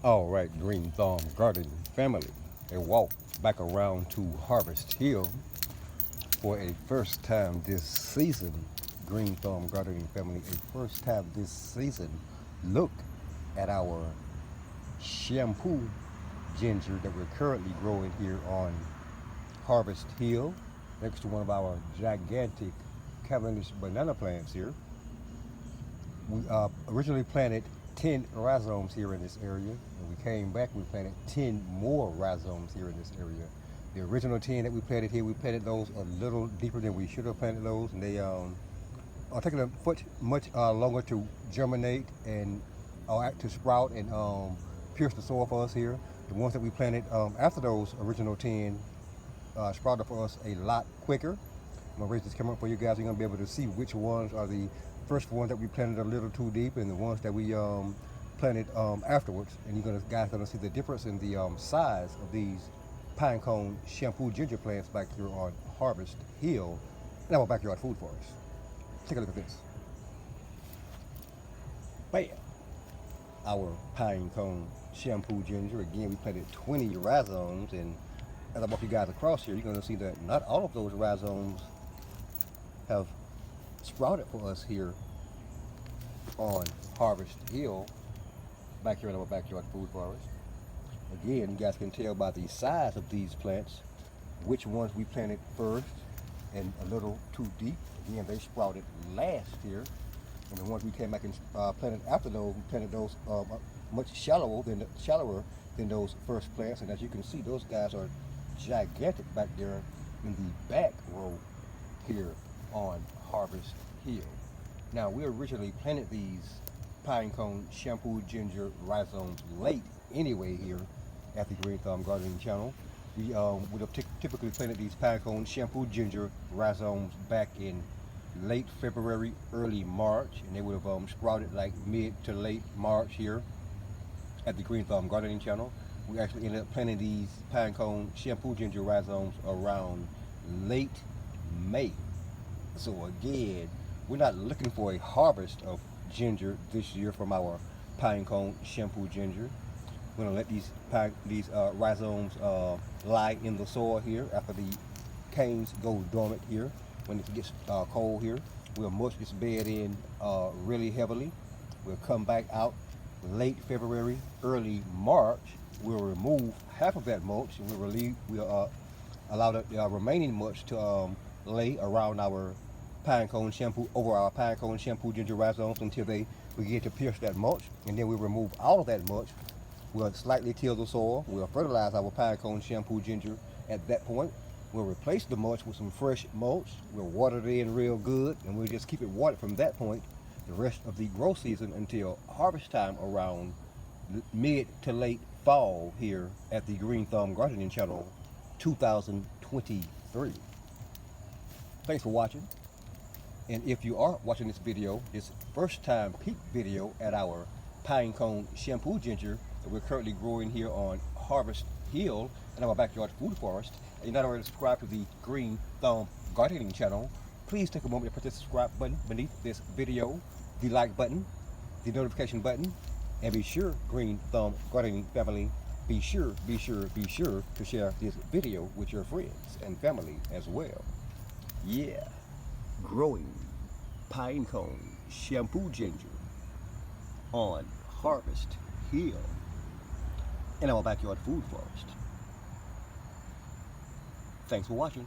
All right, Green Thumb Garden family, a walk back around to Harvest Hill for a first time this season. Green Thumb Gardening family, a first time this season look at our shampoo ginger that we're currently growing here on Harvest Hill next to one of our gigantic Cavendish banana plants here. We originally planted 10 rhizomes here in this area, and we came back, we planted 10 more rhizomes here in this area. The original 10 that we planted here, we planted those a little deeper than we should have planted those, and they are taking a much longer to germinate and to sprout and pierce the soil for us here. The ones that we planted after those original 10 sprouted for us a lot quicker. I'm gonna raise this camera up for you guys. You're gonna be able to see which ones are the first ones that we planted a little too deep and the ones that we planted afterwards. And you're guys gonna see the difference in the size of these Pinecone Shampoo Ginger plants back here on Harvest Hill in our backyard food forest. Take a look at this. Bam! Our Pinecone Shampoo Ginger. Again, we planted 20 rhizomes, and as I walk you guys across here, you're gonna see that not all of those rhizomes have sprouted for us here on Harvest Hill, back here in our backyard food forest. Again, you guys can tell by the size of these plants which ones we planted first and a little too deep. Again, they sprouted last here, and the ones we came back and planted after those, we planted those much shallower than those first plants. And as you can see, those guys are gigantic back there in the back row here on Harvest Hill. Now, we originally planted these Pinecone Shampoo Ginger rhizomes late anyway here at the Green Thumb Gardening channel. We would have typically planted these Pinecone Shampoo Ginger rhizomes back in late February, early March, and they would have sprouted like mid to late March here at the Green Thumb Gardening channel. We actually ended up planting these Pinecone Shampoo Ginger rhizomes around late May. So again, we're not looking for a harvest of ginger this year from our Pinecone Shampoo Ginger. We're gonna let these rhizomes lie in the soil here after the canes go dormant here. When it gets cold here, we'll mulch this bed in really heavily. We'll come back out late February, early March. We'll remove half of that mulch, and we'll allow the remaining mulch to lay around our Pinecone Shampoo, over our Pinecone Shampoo Ginger rhizomes until we get to pierce that mulch, and then we remove all of that mulch. We'll slightly till the soil. We'll fertilize our Pinecone Shampoo Ginger at that point. We'll replace the mulch with some fresh mulch. We'll water it in real good, and we'll just keep it watered from that point the rest of the growth season until harvest time around mid to late fall here at the Green Thumb Gardening channel 2023. Thanks for watching. And if you are watching this video, this first time peek video at our Pinecone Shampoo Ginger that we're currently growing here on Harvest Hill in our backyard food forest, and you're not already subscribed to the Green Thumb Gardening channel, please take a moment to press the subscribe button beneath this video, the like button, the notification button, and be sure, Green Thumb Gardening family, be sure to share this video with your friends and family as well. Yeah, growing Pinecone Shampoo Ginger on Harvest Hill in our backyard food forest. Thanks for watching.